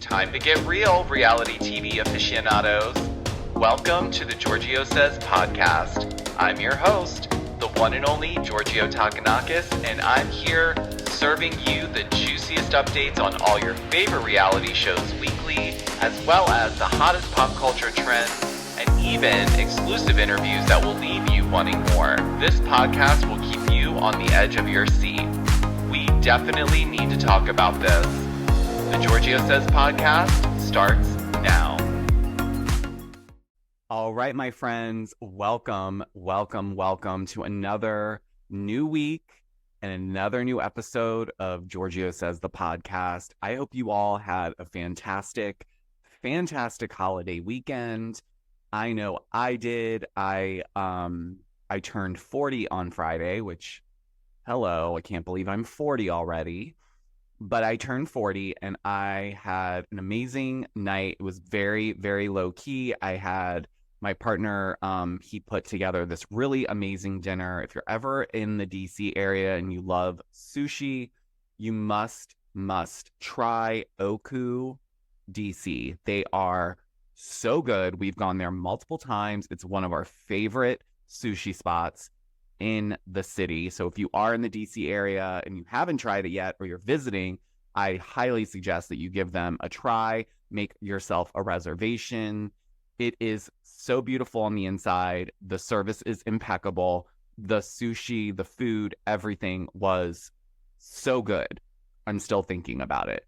Time to get real, reality TV aficionados. Welcome to the Georgio Says podcast. I'm your host, the one and only Georgio Takanakis, and I'm here serving you the juiciest updates on all your favorite reality shows weekly, as well as the hottest pop culture trends, and even exclusive interviews that will leave you wanting more. This podcast will keep you on the edge of your seat. We definitely need to talk about this. The Georgio Says podcast starts now. All right, my friends, welcome to another new week and another new episode of Georgio Says the podcast. I hope you all had a fantastic holiday weekend. I know I did. I turned 40 on Friday, which, hello, I can't believe I'm 40 already. But I turned 40 and I had an amazing night. It was very, very low key. I had my partner, he put together this really amazing dinner. If you're ever in the DC area and you love sushi, you must try Oku DC. They are so good. We've gone there multiple times. It's one of our favorite sushi spots in the city. So if you are in the DC area and you haven't tried it yet or you're visiting, I highly suggest that you give them a try. Make yourself a reservation. It is so beautiful on the inside. The service is impeccable. The sushi, the food, everything was so good. I'm still thinking about it.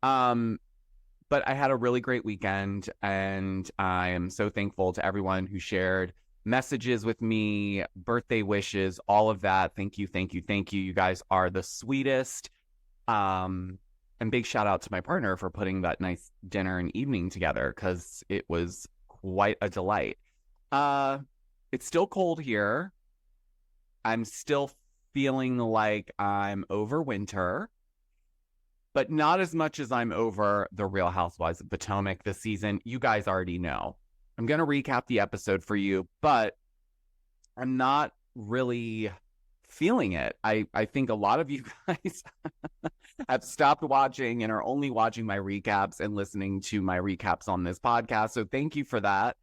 But I had a really great weekend, and I am so thankful to everyone who shared messages with me, birthday wishes, all of that. Thank you. You guys are the sweetest. And big shout out to my partner for putting that nice dinner and evening together, because it was quite a delight. It's still cold here. I'm still feeling like I'm over winter, but not as much as I'm over the Real Housewives of Potomac this season. You guys already know. I'm going to recap the episode for you, but I'm not really feeling it. I think a lot of you guys have stopped watching and are only watching my recaps and listening to my recaps on this podcast. So thank you for that.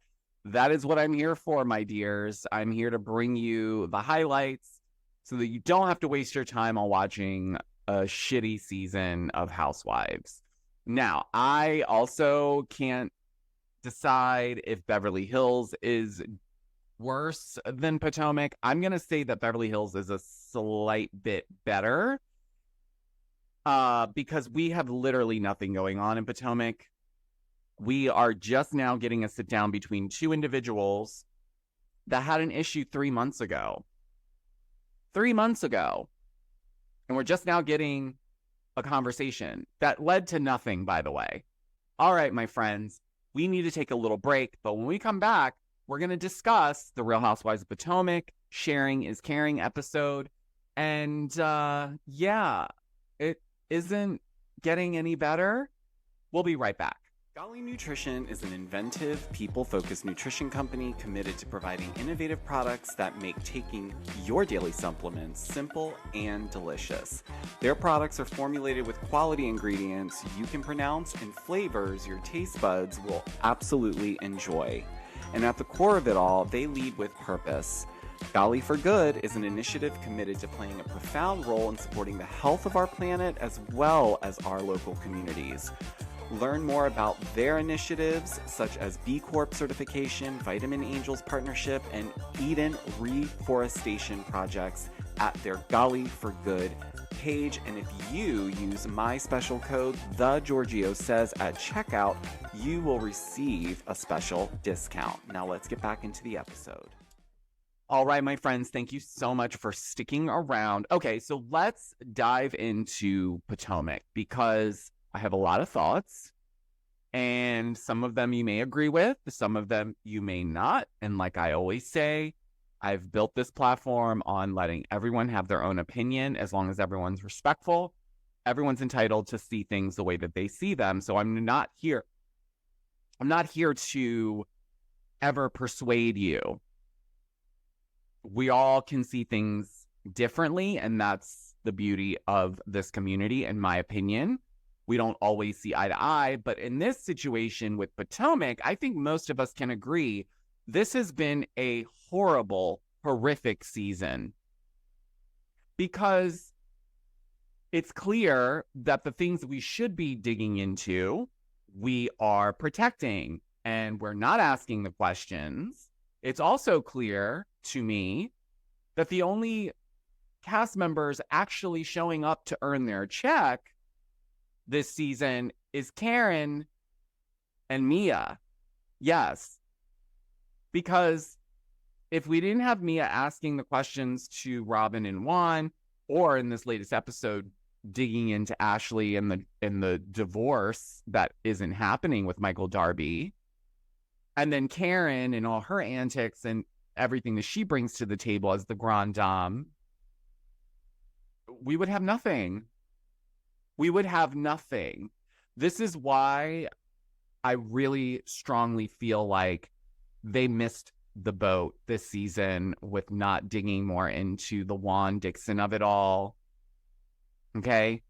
That is what I'm here for, my dears. I'm here to bring you the highlights so that you don't have to waste your time on watching a shitty season of Housewives. Now, I also can't decide if Beverly Hills is worse than Potomac. I'm going to say that Beverly Hills is a slight bit better because we have literally nothing going on in Potomac. We are just now getting a sit down between two individuals that had an issue 3 months ago. 3 months ago. And we're just now getting a conversation that led to nothing, by the way. All right, my friends. We need to take a little break, but when we come back, we're going to discuss the Real Housewives of Potomac, Sharing is Caring episode. And yeah, it isn't getting any better. We'll be right back. Golly Nutrition is an inventive, people-focused nutrition company committed to providing innovative products that make taking your daily supplements simple and delicious. Their products are formulated with quality ingredients you can pronounce and flavors your taste buds will absolutely enjoy. And at the core of it all, they lead with purpose. Golly for Good is an initiative committed to playing a profound role in supporting the health of our planet as well as our local communities. Learn more about their initiatives, such as B Corp certification, Vitamin Angels partnership, and Eden reforestation projects at their Golly for Good page. And if you use my special code, The Georgio Says, at checkout, you will receive a special discount. Now let's get back into the episode. All right, my friends, thank you so much for sticking around. Okay, so let's dive into Potomac, because I have a lot of thoughts, and some of them you may agree with, some of them you may not. And like I always say, I've built this platform on letting everyone have their own opinion. As long as everyone's respectful, everyone's entitled to see things the way that they see them. So I'm not here to ever persuade you. We all can see things differently, and that's the beauty of this community, in my opinion. We don't always see eye to eye. But in this situation with Potomac, I think most of us can agree this has been a horrible, horrific season. Because it's clear that the things we should be digging into, we are protecting and we're not asking the questions. It's also clear to me that the only cast members actually showing up to earn their check this season is Karen and Mia. Yes. Because if we didn't have Mia asking the questions to Robin and Juan, or in this latest episode, digging into Ashley and the divorce that isn't happening with Michael Darby, and then Karen and all her antics and everything that she brings to the table as the grande dame, we would have nothing. We would have nothing. This is why I really strongly feel like they missed the boat this season with not digging more into the Juan Dixon of it all. Okay?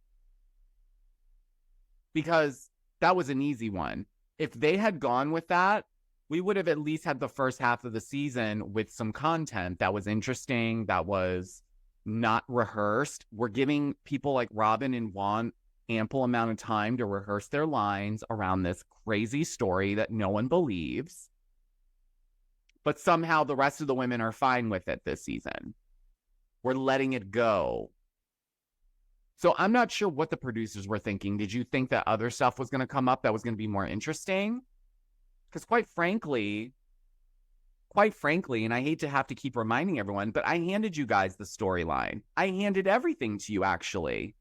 Because that was an easy one. If they had gone with that, we would have at least had the first half of the season with some content that was interesting, that was not rehearsed. We're giving people like Robin and Juan ample amount of time to rehearse their lines around this crazy story that no one believes. But somehow the rest of the women are fine with it this season. We're letting it go. So I'm not sure what the producers were thinking. Did you think that other stuff was going to come up that was going to be more interesting? Because quite frankly, and I hate to have to keep reminding everyone, but I handed you guys the storyline. I handed everything to you, actually.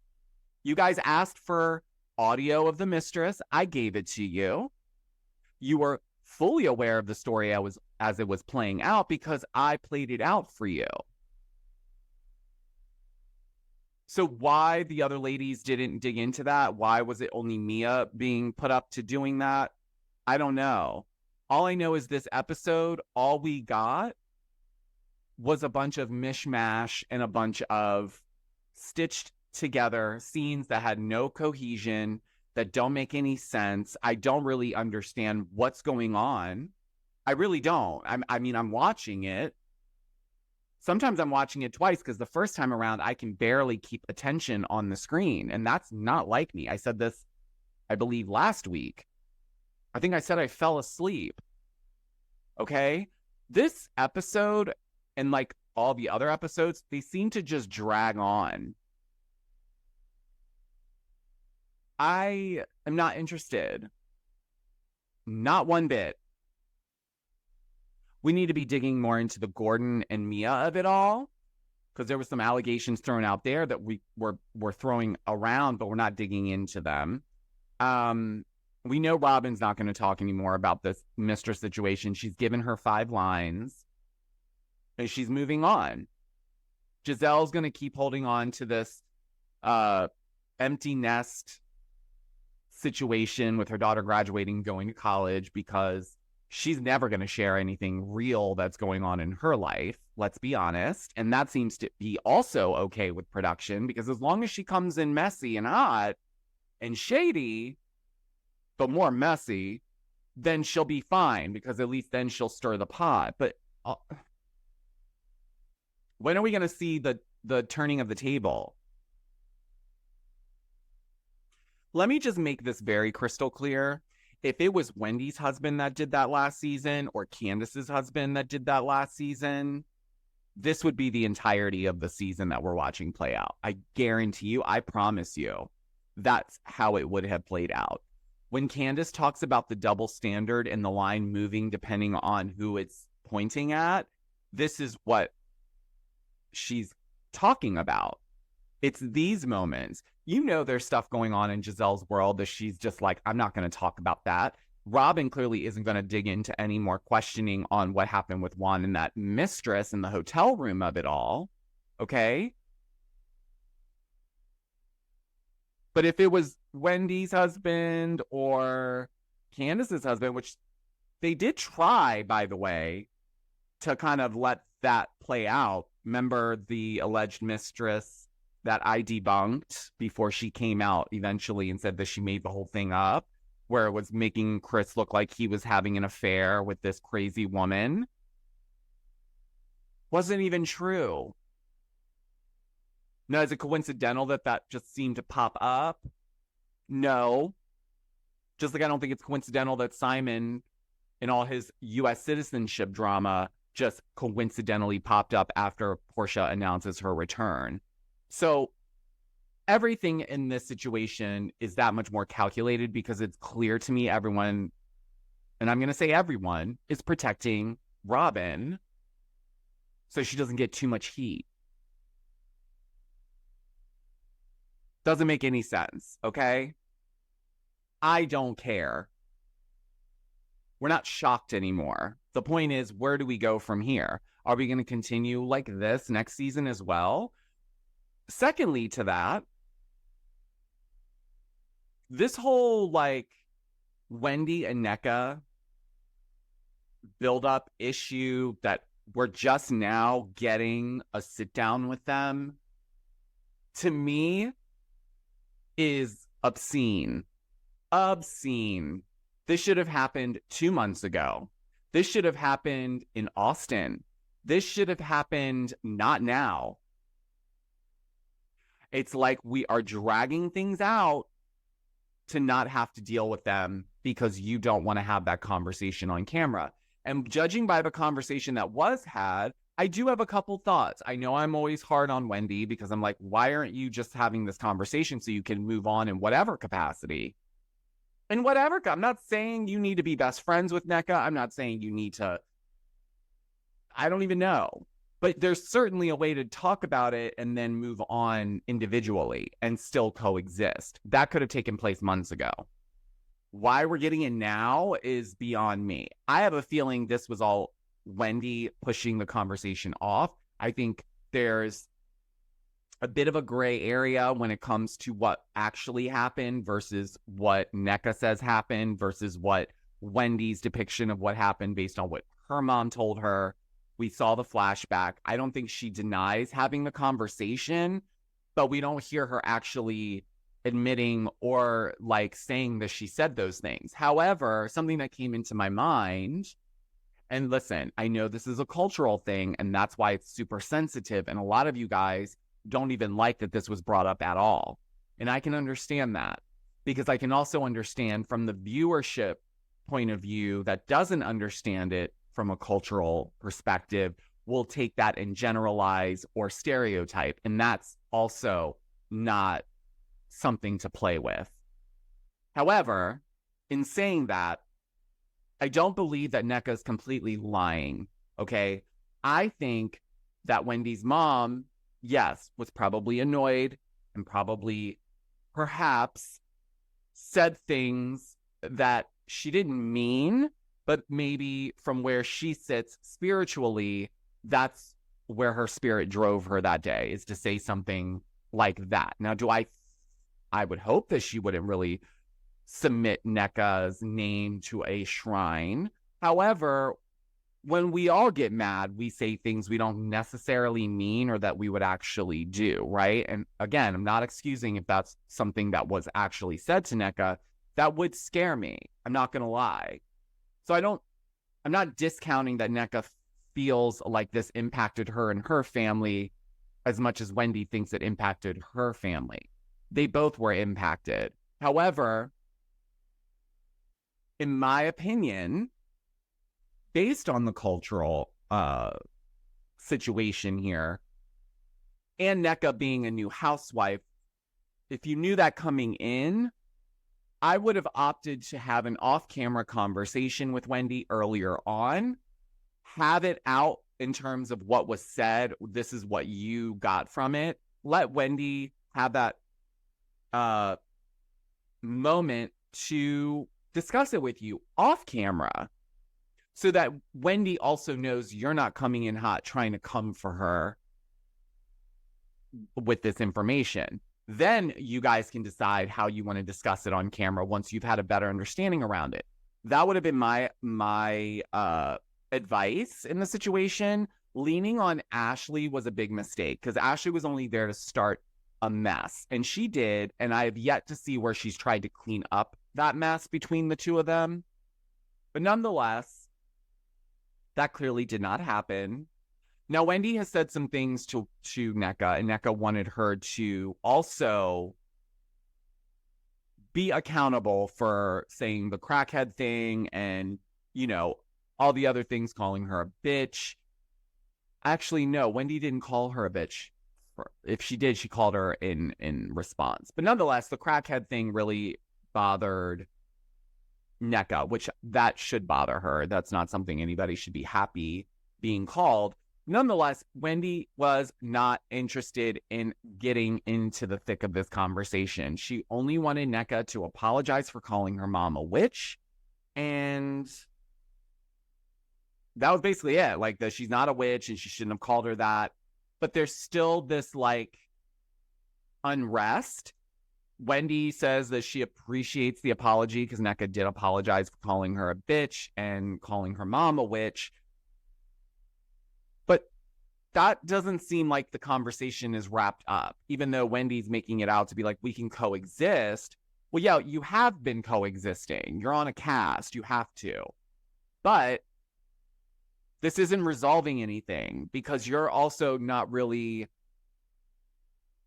You guys asked for audio of the mistress. I gave it to you. You were fully aware of the story as it was playing out because I played it out for you. So why the other ladies didn't dig into that? Why was it only Mia being put up to doing that? I don't know. All I know is this episode, all we got was a bunch of mishmash and a bunch of stitched together scenes that had no cohesion, that don't make any sense. I don't really understand what's going on. I really don't. I'm watching it. Sometimes I'm watching it twice because the first time around, I can barely keep attention on the screen. And that's not like me. I said this, I believe, last week. I think I said I fell asleep. Okay? This episode and like all the other episodes, they seem to just drag on. I am not interested. Not one bit. We need to be digging more into the Gordon and Mia of it all, because there were some allegations thrown out there that we're throwing around, but we're not digging into them. We know Robin's not going to talk anymore about this mistress situation. She's given her 5 lines, and she's moving on. Gizelle's going to keep holding on to this empty nest situation with her daughter graduating, going to college, because she's never going to share anything real that's going on in her life, let's be honest. And that seems to be also okay with production, because as long as she comes in messy and hot and shady, but more messy, then she'll be fine, because at least then she'll stir the pot. But when are we going to see the turning of the table? Let me just make this very crystal clear. If it was Wendy's husband that did that last season, or Candace's husband that did that last season, this would be the entirety of the season that we're watching play out. I guarantee you, I promise you, that's how it would have played out. When Candace talks about the double standard and the line moving depending on who it's pointing at, this is what she's talking about. It's these moments. You know there's stuff going on in Gizelle's world that she's just like, I'm not going to talk about that. Robin clearly isn't going to dig into any more questioning on what happened with Juan and that mistress in the hotel room of it all. Okay? But if it was Wendy's husband or Candace's husband, which they did try, by the way, to kind of let that play out. Remember the alleged mistress that I debunked before she came out eventually and said that she made the whole thing up, where it was making Chris look like he was having an affair with this crazy woman, wasn't even true. Now, is it coincidental that that just seemed to pop up? No. Just like I don't think it's coincidental that Simon, in all his U.S. citizenship drama, just coincidentally popped up after Portia announces her return. So everything in this situation is that much more calculated because it's clear to me everyone, and I'm going to say everyone, is protecting Robin so she doesn't get too much heat. Doesn't make any sense, okay? I don't care. We're not shocked anymore. The point is, where do we go from here? Are we going to continue like this next season as well? Secondly to that, this whole like Wendy and Nneka build-up issue that we're just now getting a sit down with them, to me, is obscene. Obscene. This should have happened 2 months ago. This should have happened in Austin. This should have happened not now. It's like we are dragging things out to not have to deal with them because you don't want to have that conversation on camera. And judging by the conversation that was had, I do have a couple thoughts. I know I'm always hard on Wendy because I'm like, why aren't you just having this conversation so you can move on in whatever capacity? In whatever, I'm not saying you need to be best friends with Nneka. I'm not saying you need to, I don't even know. But there's certainly a way to talk about it and then move on individually and still coexist. That could have taken place months ago. Why we're getting it now is beyond me. I have a feeling this was all Wendy pushing the conversation off. I think there's a bit of a gray area when it comes to what actually happened versus what Nneka says happened versus what Wendy's depiction of what happened based on what her mom told her. We saw the flashback. I don't think she denies having the conversation, but we don't hear her actually admitting or like saying that she said those things. However, something that came into my mind, and listen, I know this is a cultural thing and that's why it's super sensitive. And a lot of you guys don't even like that this was brought up at all. And I can understand that because I can also understand from the viewership point of view that doesn't understand it from a cultural perspective, will take that and generalize or stereotype. And that's also not something to play with. However, in saying that, I don't believe that Nneka is completely lying, okay? I think that Wendy's mom, yes, was probably annoyed and probably perhaps said things that she didn't mean, but maybe from where she sits spiritually, that's where her spirit drove her that day, is to say something like that. Now, I would hope that she wouldn't really submit Nneka's name to a shrine. However, when we all get mad, we say things we don't necessarily mean or that we would actually do, right? And again, I'm not excusing if that's something that was actually said to Nneka. That would scare me. I'm not going to lie. So I'm not discounting that Nneka feels like this impacted her and her family as much as Wendy thinks it impacted her family. They both were impacted. However, in my opinion, based on the cultural situation here, and Nneka being a new housewife, if you knew that coming in, I would have opted to have an off-camera conversation with Wendy earlier on, have it out in terms of what was said. This is what you got from it. Let Wendy have that moment to discuss it with you off camera so that Wendy also knows you're not coming in hot trying to come for her with this information. Then you guys can decide how you want to discuss it on camera once you've had a better understanding around it. That would have been my advice in the situation. Leaning on Ashley was a big mistake because Ashley was only there to start a mess. And she did, and I have yet to see where she's tried to clean up that mess between the two of them. But nonetheless, that clearly did not happen. Now, Wendy has said some things to Nneka, and Nneka wanted her to also be accountable for saying the crackhead thing and, all the other things, calling her a bitch. Actually, no, Wendy didn't call her a bitch. If she did, she called her in response. But nonetheless, the crackhead thing really bothered Nneka, which that should bother her. That's not something anybody should be happy being called. Nonetheless, Wendy was not interested in getting into the thick of this conversation. She only wanted Nneka to apologize for calling her mom a witch. And that was basically it. Like, that she's not a witch and she shouldn't have called her that. But there's still this, like, unrest. Wendy says that she appreciates the apology because Nneka did apologize for calling her a bitch and calling her mom a witch. But that doesn't seem like the conversation is wrapped up, even though Wendy's making it out to be like, we can coexist. Well, yeah, you have been coexisting. You're on a cast. You have to. But this isn't resolving anything because you're also not really...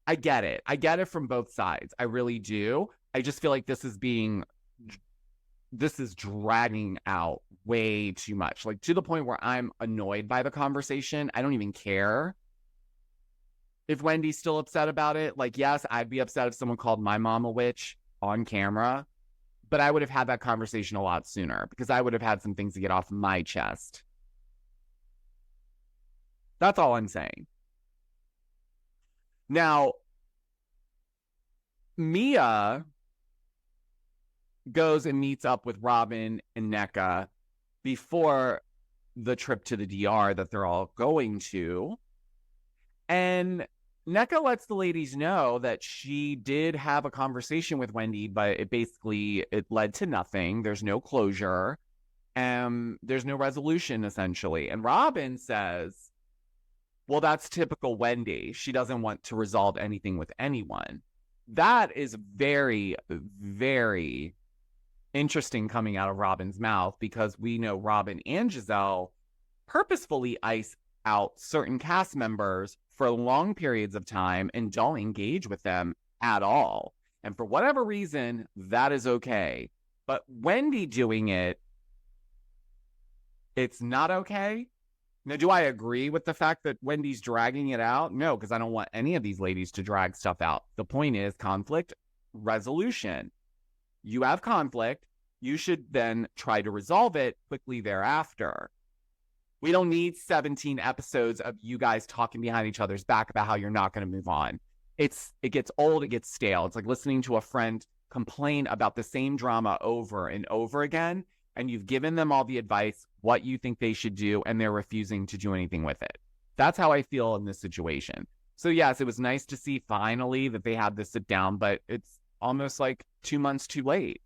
I get it. I get it from both sides. I really do. I just feel like this is dragging out way too much. Like, to the point where I'm annoyed by the conversation. I don't even care if Wendy's still upset about it. Like, yes, I'd be upset if someone called my mom a witch on camera, but I would have had that conversation a lot sooner because I would have had some things to get off my chest. That's all I'm saying. Now, Mia goes and meets up with Robin and Nneka before the trip to the DR that they're all going to. And Nneka lets the ladies know that she did have a conversation with Wendy, but it led to nothing. There's no closure. There's no resolution, essentially. And Robin says, well, that's typical Wendy. She doesn't want to resolve anything with anyone. That is very, very interesting coming out of Robin's mouth, because we know Robin and Gizelle purposefully ice out certain cast members for long periods of time and don't engage with them at all. And for whatever reason, that is okay. But Wendy doing it, it's not okay. Now, do I agree with the fact that Wendy's dragging it out? No, because I don't want any of these ladies to drag stuff out. The point is conflict resolution. You have conflict. You should then try to resolve it quickly thereafter. We don't need 17 episodes of you guys talking behind each other's back about how you're not going to move on. It gets old. It gets stale. It's like listening to a friend complain about the same drama over and over again, and you've given them all the advice, what you think they should do, and they're refusing to do anything with it. That's how I feel in this situation. So yes, it was nice to see finally that they had this sit down, but it's almost like 2 months too late.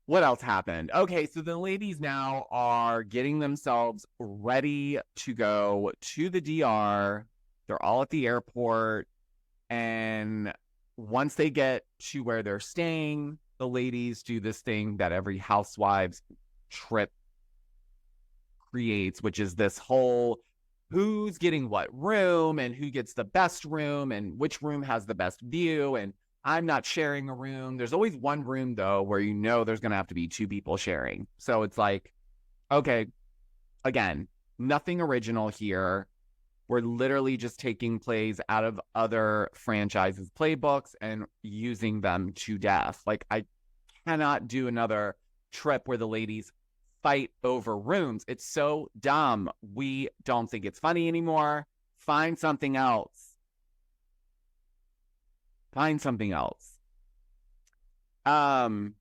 What else happened? Okay, so the ladies now are getting themselves ready to go to the DR. They're all at the airport. And once they get to where they're staying, the ladies do this thing that every housewives trip creates, which is this whole who's getting what room and who gets the best room and which room has the best view. And I'm not sharing a room. There's always one room, though, where you know there's going to have to be two people sharing. So it's like, okay, again, nothing original here. We're literally just taking plays out of other franchises' playbooks and using them to death. Like, I cannot do another trip where the ladies fight over rooms. It's so dumb. We don't think it's funny anymore. Find something else. Find something else. Heron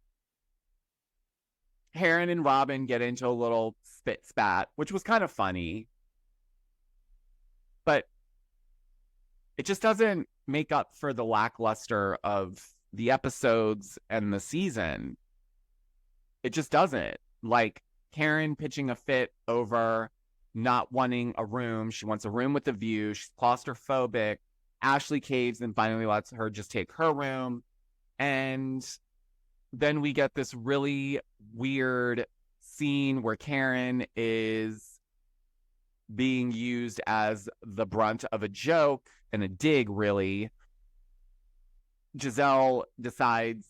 and Robin get into a little spit spat, which was kind of funny. But it just doesn't make up for the lackluster of the episodes and the season. It just doesn't. Like, Karen pitching a fit over not wanting a room. She wants a room with a view. She's claustrophobic. Ashley caves and finally lets her just take her room. And then we get this really weird scene where Karen is being used as the brunt of a joke and a dig, really. Gizelle decides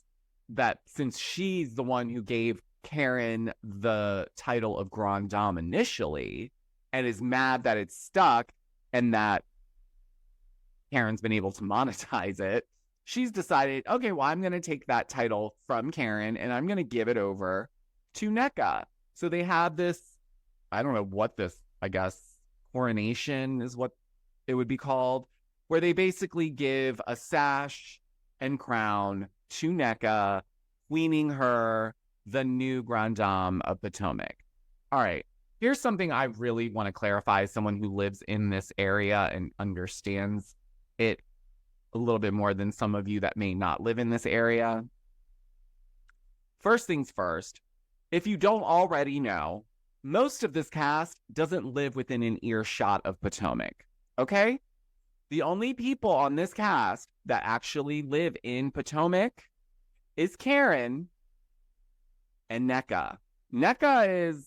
that since she's the one who gave Karen the title of Grand Dame initially and is mad that it's stuck and that Karen's been able to monetize it, she's decided, okay, well, I'm going to take that title from Karen and I'm going to give it over to Nneka. So they have this, I don't know what this, I guess, coronation is what it would be called, where they basically give a sash and crown to Nneka, queening her the new Grand Dame of Potomac. All right, here's something I really want to clarify as someone who lives in this area and understands it a little bit more than some of you that may not live in this area. First things first, if you don't already know, most of this cast doesn't live within an earshot of Potomac, okay? The only people on this cast that actually live in Potomac is Karen and Nneka. Nneka is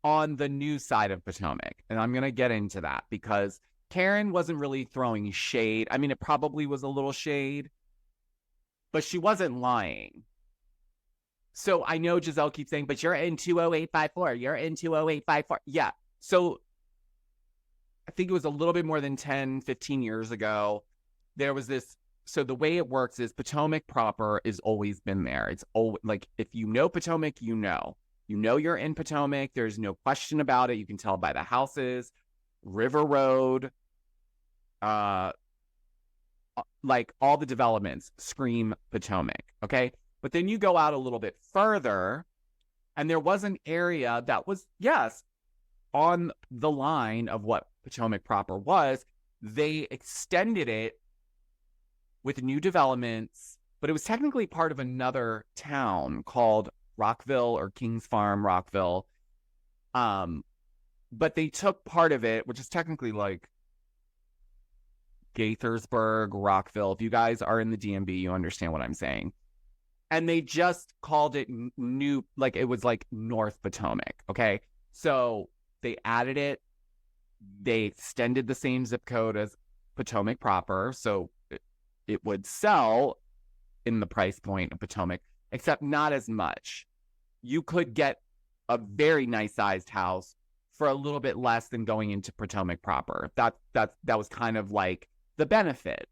on the new side of Potomac, and I'm going to get into that because Karen wasn't really throwing shade. I mean, it probably was a little shade, but she wasn't lying. So I know Gizelle keeps saying, but you're in 20854. You're in 20854. Yeah. So I think it was a little bit more than 10, 15 years ago. There was this. So the way it works is Potomac proper has always been there. It's always like, if you know Potomac, you know you're in Potomac. There's no question about it. You can tell by the houses, River Road, like all the developments scream Potomac. Okay. But then you go out a little bit further, and there was an area that was, yes, on the line of what Potomac proper was. They extended it with new developments, but it was technically part of another town called Rockville or Kings Farm, Rockville. But they took part of it, which is technically like Gaithersburg, Rockville. If you guys are in the DMV, you understand what I'm saying. And they just called it new, like it was like North Potomac, okay? So they added it. They extended the same zip code as Potomac proper, so it would sell in the price point of Potomac, except not as much. You could get a very nice sized house for a little bit less than going into Potomac proper. That was kind of like the benefit.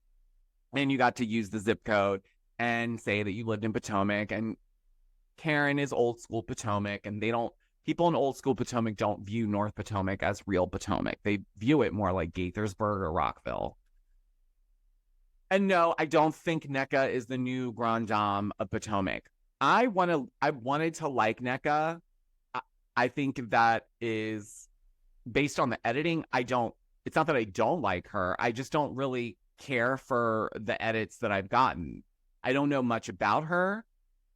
And you got to use the zip code and say that you lived in Potomac. And Karen is old school Potomac, and people in old school Potomac don't view North Potomac as real Potomac. They view it more like Gaithersburg or Rockville. And no, I don't think Nneka is the new Grand Dame of Potomac. I wanted to like Nneka. I think that is based on the editing. It's not that I don't like her. I just don't really care for the edits that I've gotten. I don't know much about her.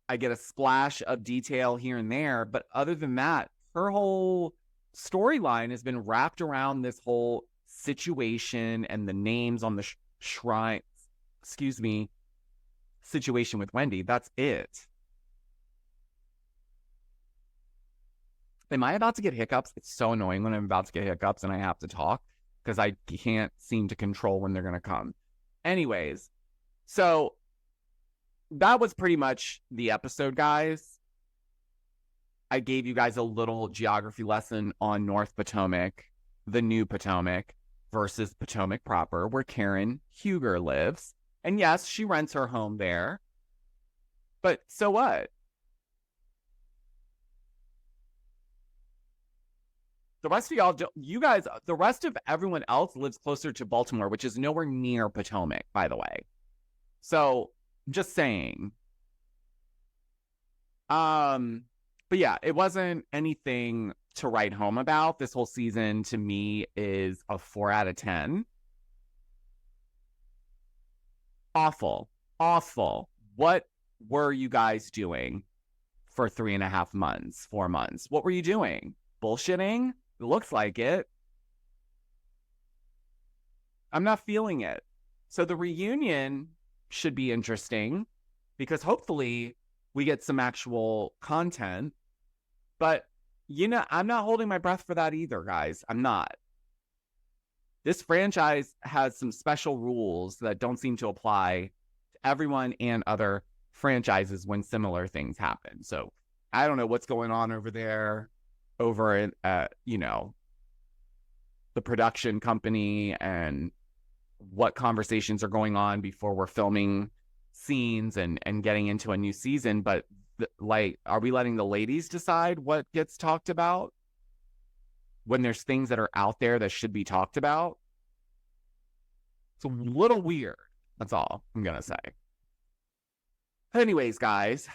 I get a splash of detail here and there, but other than that, her whole storyline has been wrapped around this whole situation and the names on the shrine, situation with Wendy. That's it. Am I about to get hiccups? It's so annoying when I'm about to get hiccups and I have to talk because I can't seem to control when they're going to come. Anyways, so that was pretty much the episode, guys. I gave you guys a little geography lesson on North Potomac, the new Potomac, versus Potomac proper, where Karen Huger lives. And yes, she rents her home there. But so what? The rest of y'all, the rest of everyone else lives closer to Baltimore, which is nowhere near Potomac, by the way. So, just saying. But yeah, it wasn't anything to write home about. This whole season, to me, is a 4 out of 10. Awful. What were you guys doing for 3.5 months, 4 months? What were you doing? Bullshitting? It looks like it. I'm not feeling it. So the reunion should be interesting because hopefully we get some actual content. But, I'm not holding my breath for that either, guys. I'm not. This franchise has some special rules that don't seem to apply to everyone and other franchises when similar things happen. So I don't know what's going on over there, over at, the production company, and what conversations are going on before we're filming scenes and getting into a new season. But are we letting the ladies decide what gets talked about when there's things that are out there that should be talked about? It's a little weird. That's all I'm going to say. Anyways, guys,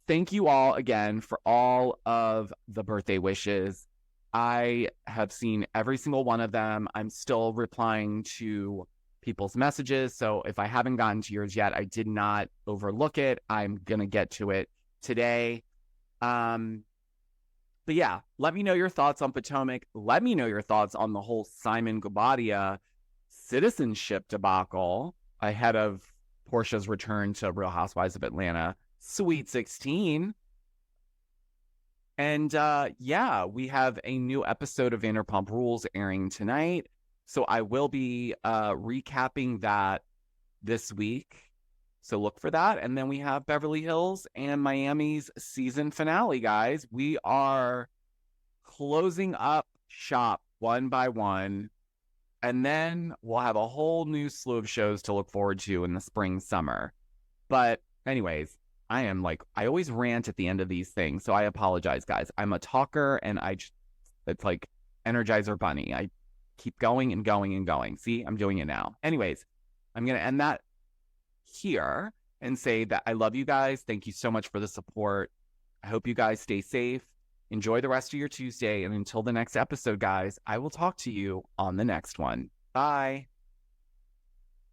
thank you all again for all of the birthday wishes. I have seen every single one of them. I'm still replying to people's messages. So if I haven't gotten to yours yet, I did not overlook it. I'm going to get to it today. But yeah, let me know your thoughts on Potomac. Let me know your thoughts on the whole Simon Guobadia citizenship debacle ahead of Portia's return to Real Housewives of Atlanta Sweet 16. And yeah, we have a new episode of Vanderpump Rules airing tonight. So I will be recapping that this week. So look for that. And then we have Beverly Hills and Miami's season finale, guys. We are closing up shop one by one. And then we'll have a whole new slew of shows to look forward to in the spring, summer. But anyways, I always rant at the end of these things. So I apologize, guys. I'm a talker and it's like Energizer Bunny. I keep going and going and going. See, I'm doing it now. Anyways, I'm going to end that here and say that I love you guys. Thank you so much for the support. I hope you guys stay safe. Enjoy the rest of your Tuesday. And until the next episode, guys, I will talk to you on the next one. Bye.